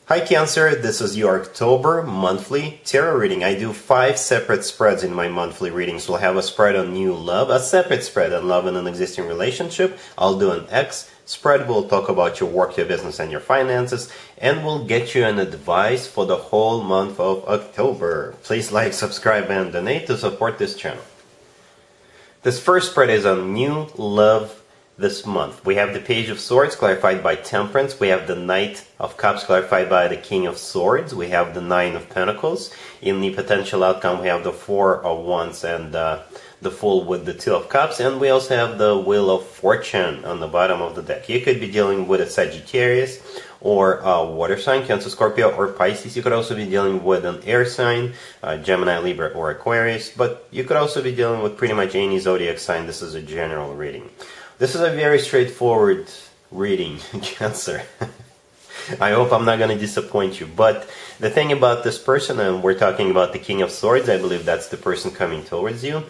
Hi Cancer, this is your October monthly tarot reading. I do 5 separate spreads in my monthly readings. We'll have a spread on new love, a separate spread on love in an existing relationship. I'll do an X spread. We'll talk about your work, your business, and your finances. And we'll get you an advice for the whole month of October. Please like, subscribe, and donate to support this channel. This first spread is on new love this month. We have the Page of Swords clarified by Temperance. We have the Knight of Cups clarified by the King of Swords. We have the Nine of Pentacles. In the potential outcome, we have the Four of Wands and the Fool with the Two of Cups. And we also have the Wheel of Fortune on the bottom of the deck. You could be dealing with a Sagittarius or a water sign, Cancer, Scorpio, or Pisces. You could also be dealing with an air sign, Gemini, Libra, or Aquarius. But you could also be dealing with pretty much any zodiac sign. This is a general reading. This is a very straightforward reading, Cancer. I hope I'm not going to disappoint you. But the thing about this person, and we're talking about the King of Swords, I believe that's the person coming towards you.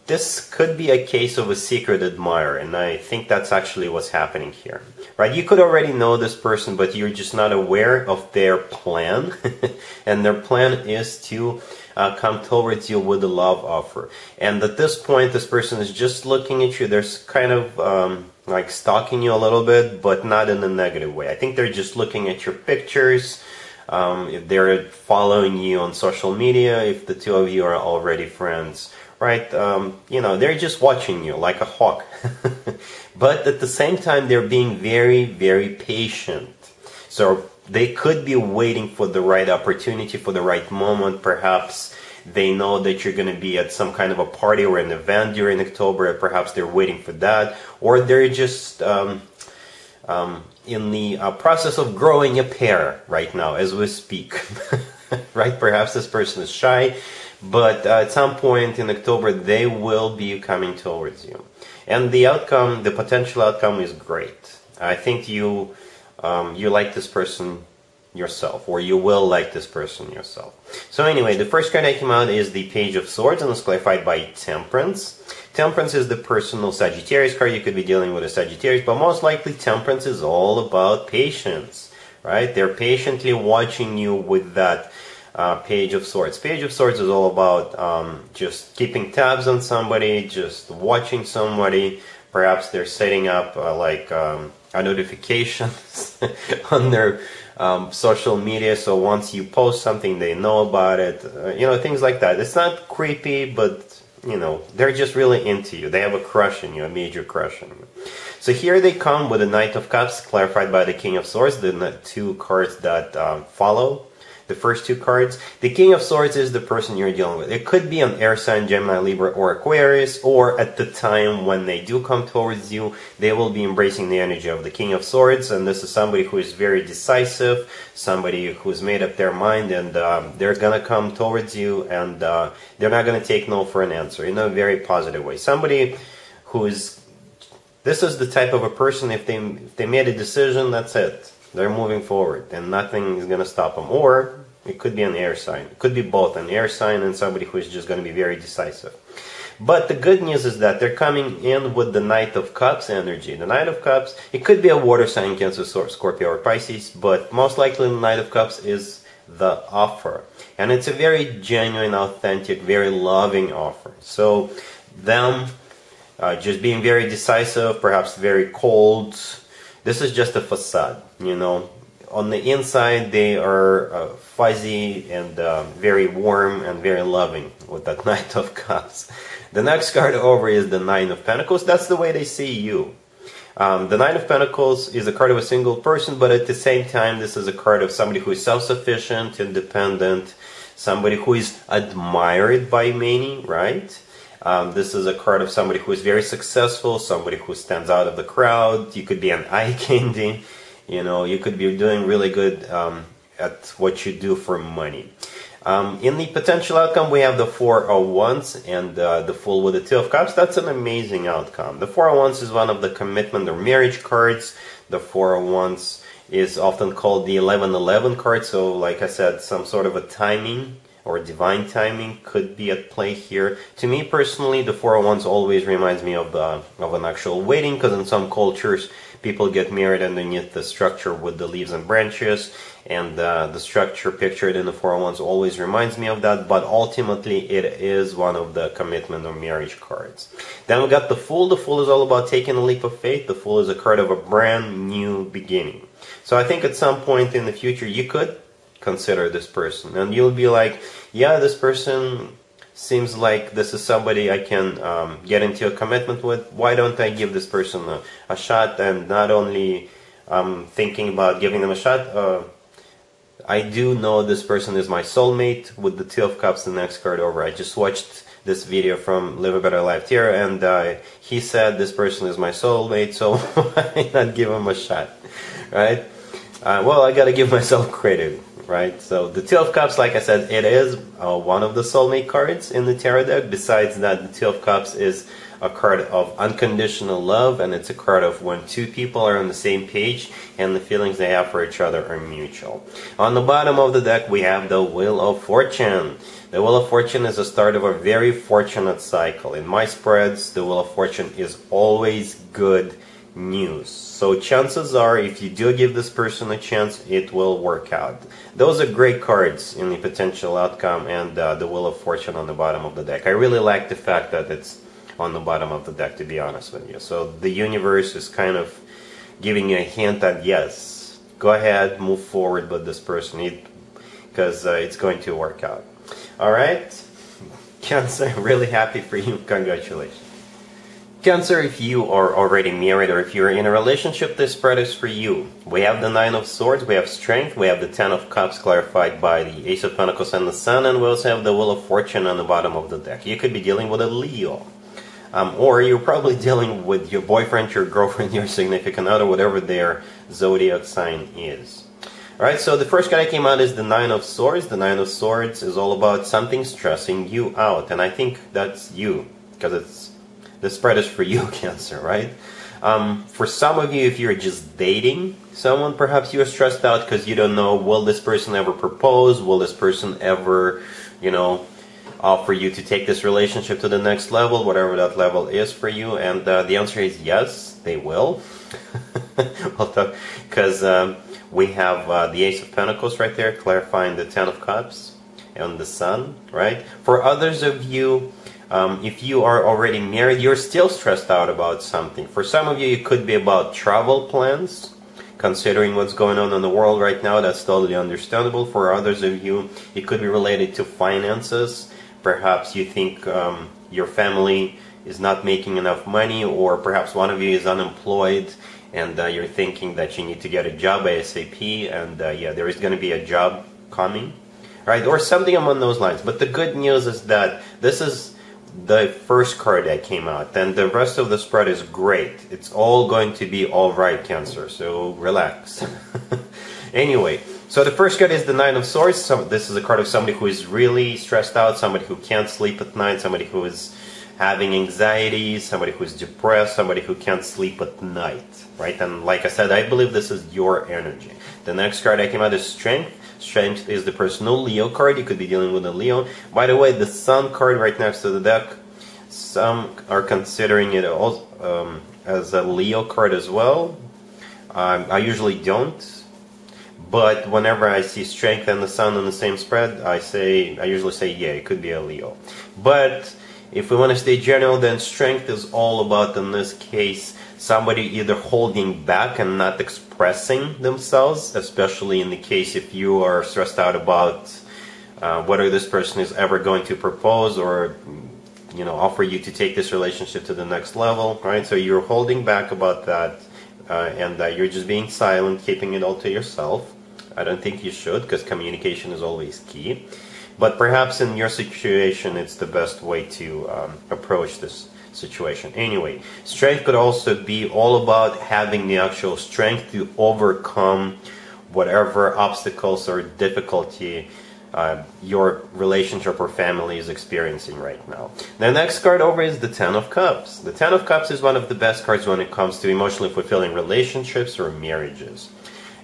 This could be a case of a secret admirer, and I think that's actually what's happening here. Right? You could already know this person, but you're just not aware of their plan. And their plan is to come towards you with a love offer. And at this point, this person is just looking at you. They're kind of like stalking you a little bit, but not in a negative way. I think they're just looking at your pictures. If they're following you on social media, if the two of you are already friends, right? You know, they're just watching you like a hawk. But at the same time, they're being very, very patient. So they could be waiting for the right opportunity, for the right moment. Perhaps they know that you're going to be at some kind of a party or an event during October. Perhaps they're waiting for that. Or they're just in the process of growing a pair right now as we speak. Right? Perhaps this person is shy. But at some point in October, they will be coming towards you. And the outcome, the potential outcome is great. I think you like this person yourself, or you will like this person yourself. So anyway, the first card that came out is the Page of Swords, and it's clarified by Temperance. Temperance is the personal Sagittarius card. You could be dealing with a Sagittarius, but most likely Temperance is all about patience, right? They're patiently watching you with that Page of Swords. Page of Swords is all about just keeping tabs on somebody, just watching somebody. Perhaps they're setting up a notification on their social media, so once you post something, they know about it. You know, things like that. It's not creepy, but you know, they're just really into you. They have a crush on you, a major crush on you. So here they come with the Knight of Cups, clarified by the King of Swords, the two cards that follow. The first two cards. The King of Swords is the person you're dealing with. It could be an air sign, Gemini, Libra, or Aquarius, or at the time when they do come towards you, they will be embracing the energy of the King of Swords, and this is somebody who is very decisive, somebody who's made up their mind, and they're gonna come towards you, and they're not gonna take no for an answer in a very positive way. Somebody who is, this is the type of a person, if they made a decision, that's it. They're moving forward, and nothing is gonna stop them. Or it could be an air sign. It could be both, an air sign and somebody who is just going to be very decisive. But the good news is that they're coming in with the Knight of Cups energy. The Knight of Cups, it could be a water sign, Cancer, Scorpio, or Pisces, but most likely the Knight of Cups is the offer. And it's a very genuine, authentic, very loving offer. So them just being very decisive, perhaps very cold, this is just a facade, you know. On the inside, they are fuzzy and very warm and very loving with that Knight of Cups. The next card over is the Nine of Pentacles. That's the way they see you. The Nine of Pentacles is a card of a single person, but at the same time, this is a card of somebody who is self-sufficient, independent, somebody who is admired by many, right? This is a card of somebody who is very successful, somebody who stands out of the crowd. You could be an eye candy. You know, you could be doing really good at what you do for money. In the potential outcome, we have the Four of Wands and the Fool with the Two of Cups. That's an amazing outcome. The Four of Wands is one of the commitment or marriage cards. The Four of Wands is often called the 11-11 card. So, like I said, some sort of a timing or divine timing could be at play here. To me personally, the Four of Wands always reminds me of an actual wedding, because in some cultures, people get married underneath the structure with the leaves and branches, and the structure pictured in the 401s always reminds me of that, but ultimately it is one of the commitment or marriage cards. Then we got the Fool. The Fool is all about taking a leap of faith. The Fool is a card of a brand new beginning. So I think at some point in the future you could consider this person, and you'll be like, yeah, this person seems like this is somebody I can get into a commitment with. Why don't I give this person a shot? And not only thinking about giving them a shot, I do know this person is my soulmate with the Two of Cups, the next card over. I just watched this video from Live a Better Life Tier, and he said this person is my soulmate, so why not give him a shot, right? Well, I gotta give myself credit, right? So the Two of Cups, like I said, it is one of the soulmate cards in the tarot deck. Besides that, the Two of Cups is a card of unconditional love, and it's a card of when two people are on the same page and the feelings they have for each other are mutual. On the bottom of the deck, we have the Wheel of Fortune. The Wheel of Fortune is the start of a very fortunate cycle. In my spreads, the Wheel of Fortune is always good news. So chances are, if you do give this person a chance, it will work out. Those are great cards in the potential outcome, and the Wheel of Fortune on the bottom of the deck. I really like the fact that it's on the bottom of the deck, to be honest with you. So the universe is kind of giving you a hint that yes, go ahead, move forward with this person, because it's going to work out. Alright, Cancer, really happy for you, congratulations. Cancer, if you are already married or if you're in a relationship, this spread is for you. We have the Nine of Swords, we have Strength, we have the Ten of Cups clarified by the Ace of Pentacles and the Sun, and we also have the Wheel of Fortune on the bottom of the deck. You could be dealing with a Leo. Or you're probably dealing with your boyfriend, your girlfriend, your significant other, whatever their zodiac sign is. Alright, so the first card that came out is the Nine of Swords. The Nine of Swords is all about something stressing you out, and I think that's you, because the spread is for you, Cancer, right? For some of you, if you're just dating someone, perhaps you're stressed out because you don't know, will this person ever propose? Will this person ever, offer you to take this relationship to the next level, whatever that level is for you? And the answer is yes, they will. Because we have the Ace of Pentacles right there, clarifying the Ten of Cups and the Sun, right? For others of you, if you are already married, you're still stressed out about something. For some of you, it could be about travel plans. Considering what's going on in the world right now, that's totally understandable. For others of you, it could be related to finances. Perhaps you think your family is not making enough money, or perhaps one of you is unemployed and you're thinking that you need to get a job ASAP, and yeah, there is going to be a job coming, right? Or something along those lines. But the good news is that this is the first card that came out, and the rest of the spread is great. It's all going to be all right, Cancer, so relax. Anyway, so the first card is the Nine of Swords. So this is a card of somebody who is really stressed out, somebody who can't sleep at night, somebody who is having anxiety, somebody who is depressed, somebody who can't sleep at night, right? And like I said, I believe this is your energy. The next card that came out is Strength. Strength is the personal Leo card. You could be dealing with a Leo. By the way, the Sun card right next to the deck, some are considering it also, as a Leo card as well. I usually don't, but whenever I see Strength and the Sun on the same spread, I usually say, yeah, it could be a Leo. But if we want to stay general, then Strength is all about, in this case, somebody either holding back and not expressing themselves, especially in the case if you are stressed out about whether this person is ever going to propose or offer you to take this relationship to the next level, right? So you're holding back about that, and you're just being silent, keeping it all to yourself. I don't think you should, because communication is always key. But perhaps in your situation, it's the best way to approach this situation. Anyway, Strength could also be all about having the actual strength to overcome whatever obstacles or difficulty your relationship or family is experiencing right now. The next card over is the Ten of Cups. The Ten of Cups is one of the best cards when it comes to emotionally fulfilling relationships or marriages.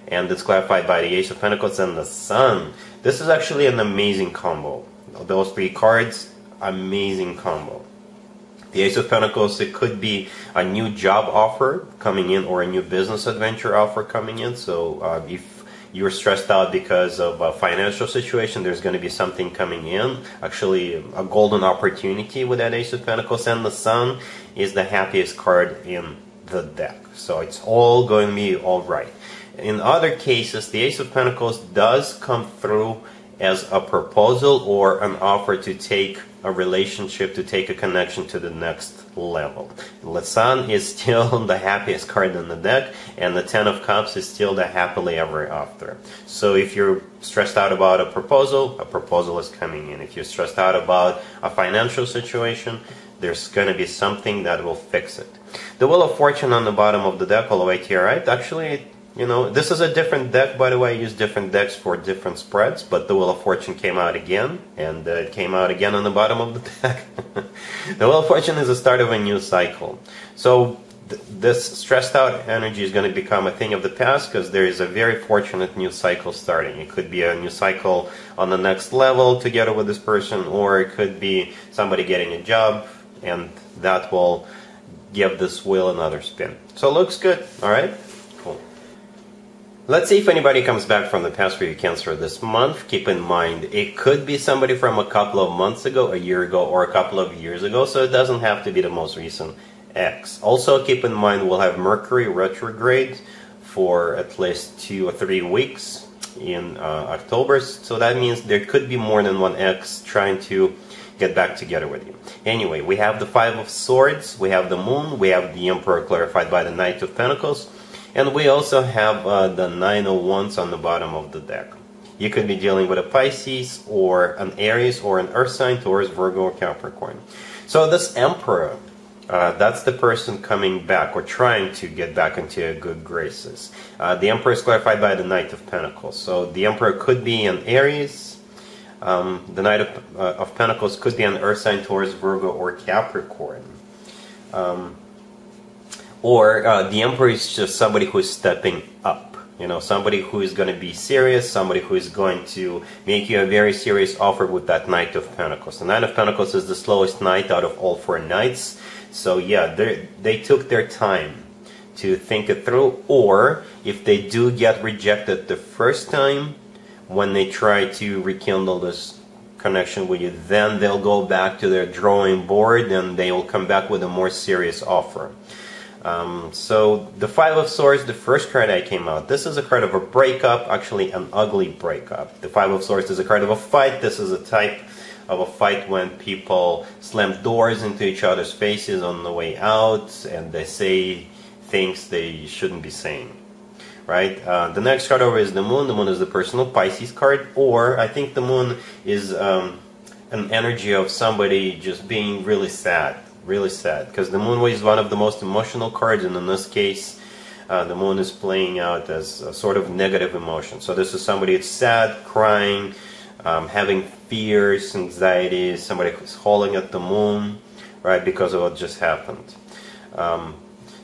And it's clarified by the Ace of Pentacles and the Sun. This is actually an amazing combo. Those three cards, amazing combo. The Ace of Pentacles, it could be a new job offer coming in or a new business adventure offer coming in. So if you're stressed out because of a financial situation, there's going to be something coming in. Actually, a golden opportunity with that Ace of Pentacles. And the Sun is the happiest card in the deck. So it's all going to be all right. In other cases, the Ace of Pentacles does come through as a proposal or an offer to take a relationship, to take a connection to the next level. The Sun is still the happiest card in the deck, and the Ten of Cups is still the happily ever after. So if you're stressed out about a proposal is coming in. If you're stressed out about a financial situation, there's going to be something that will fix it. The Wheel of Fortune on the bottom of the deck all the way to your right, actually, you know, this is a different deck, by the way. I use different decks for different spreads, but the Wheel of Fortune came out again, and it came out again on the bottom of the deck. The Wheel of Fortune is the start of a new cycle. So this stressed out energy is going to become a thing of the past, because there is a very fortunate new cycle starting. It could be a new cycle on the next level together with this person, or it could be somebody getting a job, and that will give this wheel another spin. So it looks good, all right? Cool. Let's see if anybody comes back from the past for you, Cancer, this month. Keep in mind, it could be somebody from a couple of months ago, a year ago, or a couple of years ago, so it doesn't have to be the most recent ex. Also, keep in mind, we'll have Mercury retrograde for at least 2 or 3 weeks in October, so that means there could be more than one ex trying to get back together with you. Anyway, we have the Five of Swords, we have the Moon, we have the Emperor clarified by the Knight of Pentacles, and we also have the Nine of Wands on the bottom of the deck. You could be dealing with a Pisces, or an Aries, or an Earth sign, Taurus, Virgo, or Capricorn. So this Emperor, that's the person coming back, or trying to get back into good graces. The Emperor is clarified by the Knight of Pentacles. So the Emperor could be an Aries, the Knight of Pentacles could be an Earth sign, Taurus, Virgo, or Capricorn. Or the Emperor is just somebody who is stepping up. You know, somebody who is going to be serious, somebody who is going to make you a very serious offer with that Knight of Pentacles. The Knight of Pentacles is the slowest knight out of all 4 knights. So yeah, they took their time to think it through. Or if they do get rejected the first time, when they try to rekindle this connection with you, then they'll go back to their drawing board and they will come back with a more serious offer. So the Five of Swords, the first card that came out, this is a card of a breakup, actually an ugly breakup. The Five of Swords is a card of a fight. This is a type of a fight when people slam doors into each other's faces on the way out, and they say things they shouldn't be saying. Right? The next card over is the Moon. The Moon is the personal Pisces card, or I think the Moon is an energy of somebody just being really sad, because the Moon is one of the most emotional cards, and in this case, the Moon is playing out as a sort of negative emotion. So this is somebody that's sad, crying, having fears, anxieties, somebody who's howling at the Moon, right, because of what just happened.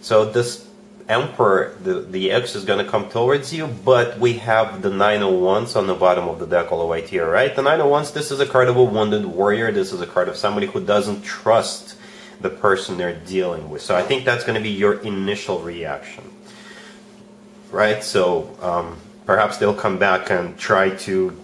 So this Emperor, the X is going to come towards you, but we have the Nine of Wands on the bottom of the deck all the way to your right. The Nine of Wands, this is a card of a wounded warrior. This is a card of somebody who doesn't trust the person they're dealing with. So I think that's going to be your initial reaction, right? So perhaps they'll come back and try to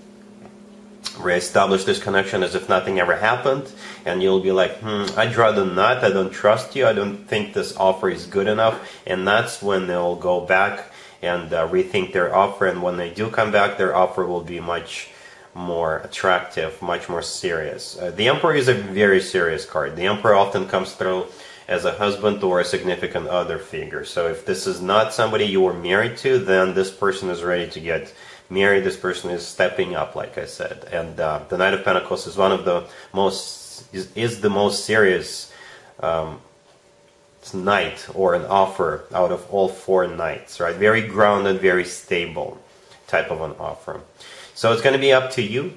reestablish this connection as if nothing ever happened, and you'll be like, I'd rather not, I don't trust you, I don't think this offer is good enough, and that's when they'll go back and rethink their offer, and when they do come back, their offer will be much more attractive, much more serious. The Emperor is a very serious card. The Emperor often comes through as a husband or a significant other figure. So if this is not somebody you were married to, then this person is ready to get married. This person is stepping up, like I said. And the Knight of Pentacles is one of the most, is the most serious knight or an offer out of all 4 knights, right? Very grounded, very stable type of an offer. So it's going to be up to you,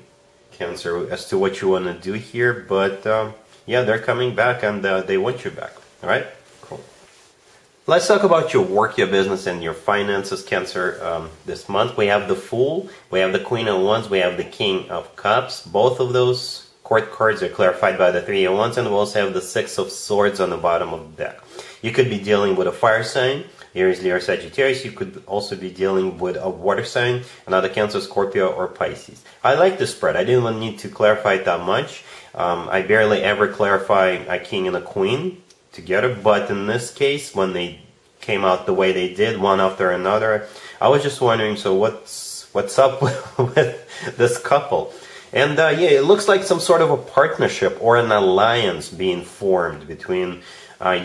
Cancer, as to what you want to do here. But yeah, they're coming back, and they want you back. All right? Cool. Let's talk about your work, your business, and your finances, Cancer. This month we have the Fool, we have the Queen of Wands, we have the King of Cups. Both of those court cards are clarified by the Three of Wands, and we also have the Six of Swords on the bottom of the deck. You could be dealing with a fire sign, Aries, Leo, Sagittarius. You could also be dealing with a water sign, another Cancer, Scorpio, or Pisces. I like this spread. I didn't need to clarify it that much. I barely ever clarify a king and a queen together, but in this case, when they came out the way they did, one after another, I was just wondering, so what's up with this couple? And yeah, it looks like some sort of a partnership or an alliance being formed between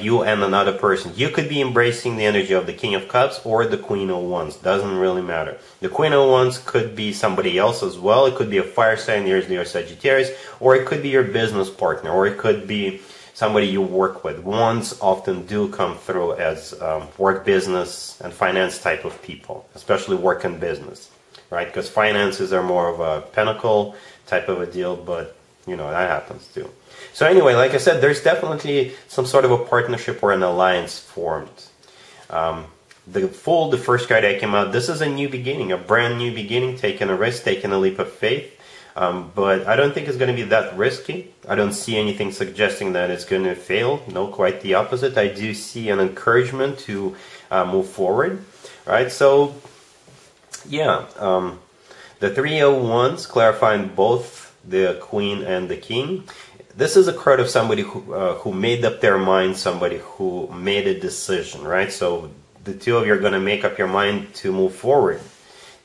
you and another person. You could be embracing the energy of the King of Cups or the Queen of Wands. Doesn't really matter. The Queen of Wands could be somebody else as well. It could be a fire sign, Aries, Leo, Sagittarius, or it could be your business partner, or it could be somebody you work with. Wands often do come through as work, business, and finance type of people, especially work and business, right? Because finances are more of a pentacle type of a deal, but you know, that happens too. So anyway, like I said, there's definitely some sort of a partnership or an alliance formed. The first card that came out, this is a new beginning, a brand new beginning, taking a risk, taking a leap of faith. But I don't think it's going to be that risky. I don't see anything suggesting that it's going to fail. No, quite the opposite. I do see an encouragement to move forward, right? So, yeah, the Three of Wands clarifying both the Queen and the King. This is a card of somebody who made up their mind, somebody who made a decision, right? So the two of you are going to make up your mind to move forward,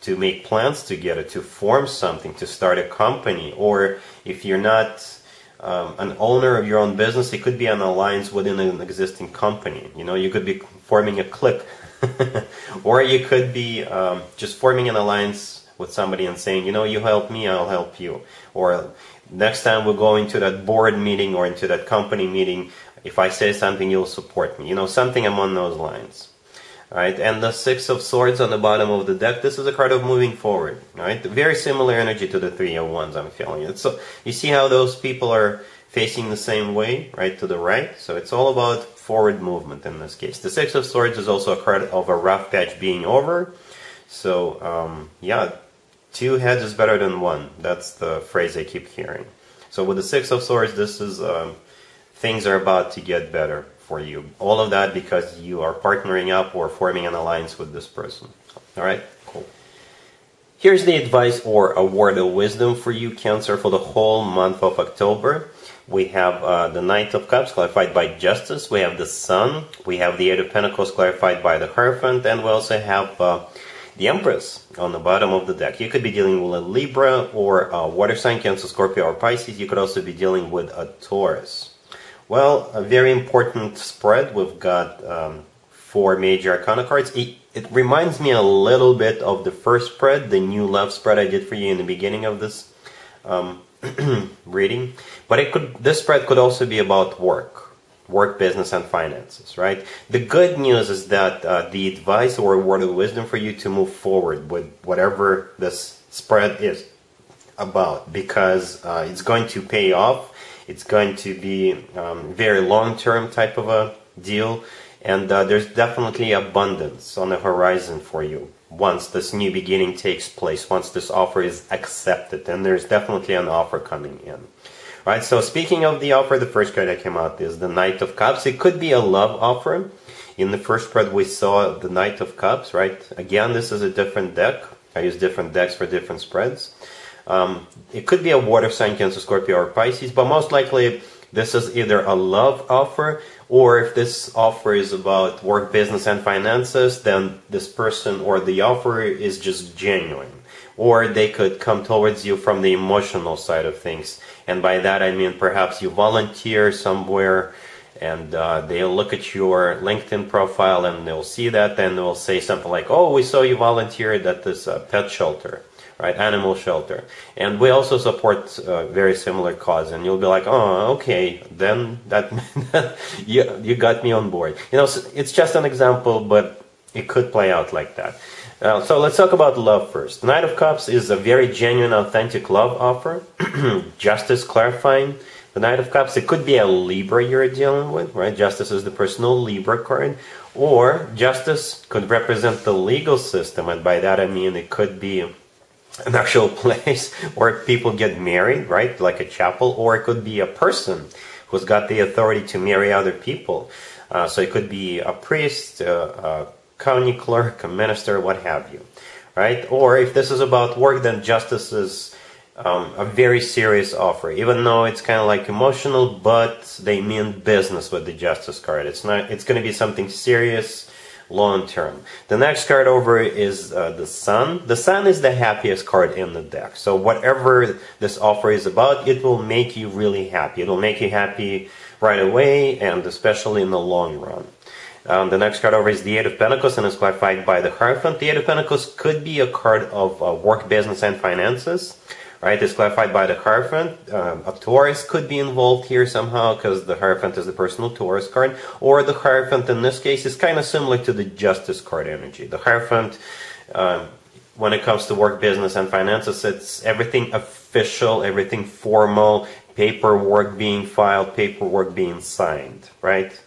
to make plans together, to form something, to start a company. Or if you're not an owner of your own business, it could be an alliance within an existing company. You know, you could be forming a clique. Or you could be just forming an alliance with somebody and saying, you know, you help me, I'll help you. Or next time we'll go into that board meeting or into that company meeting, if I say something, you'll support me. You know, something along those lines. Right? And the Six of Swords on the bottom of the deck, this is a card of moving forward. Right? Very similar energy to the Three of Wands, I'm feeling it. So you see how those people are facing the same way, right, to the right? So it's all about forward movement in this case. The Six of Swords is also a card of a rough patch being over. So, yeah, two heads is better than one. That's the phrase I keep hearing. So with the Six of Swords, this is things are about to get better for you. All of that because you are partnering up or forming an alliance with this person. All right, cool. Here's the advice or a word of wisdom for you, Cancer, for the whole month of October. We have the Knight of Cups clarified by Justice. We have the Sun. We have the Eight of Pentacles clarified by the Hierophant. And we also have the Empress on the bottom of the deck. You could be dealing with a Libra or a water sign, Cancer, Scorpio, or Pisces. You could also be dealing with a Taurus. Well, a very important spread. We've got 4 major arcana cards. It reminds me a little bit of the first spread, the new love spread I did for you in the beginning of this reading. But this spread could also be about work, business, and finances, right? The good news is that the advice or word of wisdom for you to move forward with whatever this spread is about, because it's going to pay off. It's going to be very long-term type of a deal, and there's definitely abundance on the horizon for you once this new beginning takes place, once this offer is accepted, and there's definitely an offer coming in. Right, so speaking of the offer, the first card that came out is the Knight of Cups. It could be a love offer. In the first spread, we saw the Knight of Cups, right? Again, this is a different deck. I use different decks for different spreads. It could be a water sign, Cancer, Scorpio, or Pisces, but most likely this is either a love offer, or if this offer is about work, business, and finances, then this person or the offer is just genuine. Or they could come towards you from the emotional side of things. And by that I mean perhaps you volunteer somewhere and they'll look at your LinkedIn profile and they'll see that and they'll say something like, oh, we saw you volunteered at this pet shelter, right, animal shelter. And we also support very similar cause. And you'll be like, oh, okay, then that you got me on board. You know, it's just an example, but it could play out like that. So let's talk about love first. The Knight of Cups is a very genuine, authentic love offer. Justice clarifying the Knight of Cups. It could be a Libra you're dealing with, right? Justice is the personal Libra card. Or Justice could represent the legal system, and by that I mean it could be an actual place where people get married, right? Like a chapel, or it could be a person who's got the authority to marry other people. So it could be a priest, a county clerk, a minister, what have you, right? Or if this is about work, then justice is a very serious offer, even though it's kind of like emotional, but they mean business with the justice card. It's not. It's going to be something serious, long term. The next card over is the Sun. The Sun is the happiest card in the deck. So whatever this offer is about, it will make you really happy. It will make you happy right away, and especially in the long run. The next card over is the Eight of Pentacles, and it's clarified by the Hierophant. The Eight of Pentacles could be a card of work, business, and finances. Right, it's clarified by the Hierophant. A Taurus could be involved here somehow, because the Hierophant is the personal Taurus card. Or the Hierophant in this case is kind of similar to the Justice card energy. The Hierophant, when it comes to work, business, and finances, it's everything official, everything formal, paperwork being filed, paperwork being signed, right?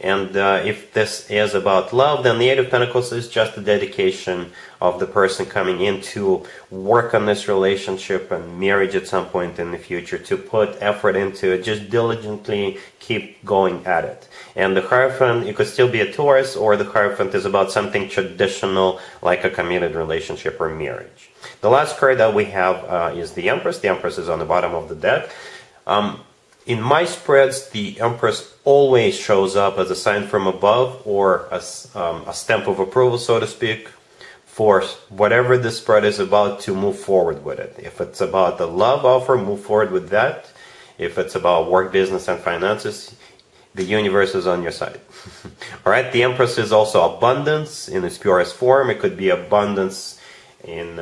And if this is about love, then the Eight of Pentacles is just a dedication of the person coming in to work on this relationship and marriage at some point in the future, to put effort into it, just diligently keep going at it. And the Hierophant, it could still be a Taurus, or the Hierophant is about something traditional like a committed relationship or marriage. The last card that we have is the Empress. The Empress is on the bottom of the deck. In my spreads, the Empress always shows up as a sign from above, or as a stamp of approval, so to speak, for whatever the spread is about, to move forward with it. If it's about the love offer, move forward with that. If it's about work, business, and finances, the universe is on your side. All right, the Empress is also abundance in its purest form. It could be abundance in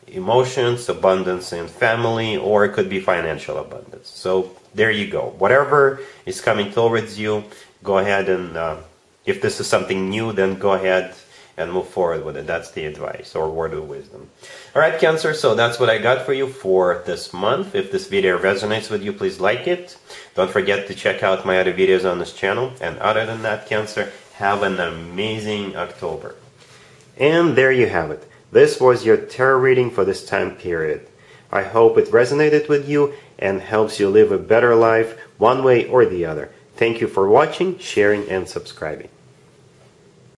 emotions, abundance in family, or it could be financial abundance. So there you go. Whatever is coming towards you, go ahead and, if this is something new, then go ahead and move forward with it. That's the advice or word of wisdom. All right, Cancer, so that's what I got for you for this month. If this video resonates with you, please like it. Don't forget to check out my other videos on this channel. And other than that, Cancer, have an amazing October. And there you have it. This was your tarot reading for this time period. I hope it resonated with you and helps you live a better life one way or the other. Thank you for watching, sharing, and subscribing.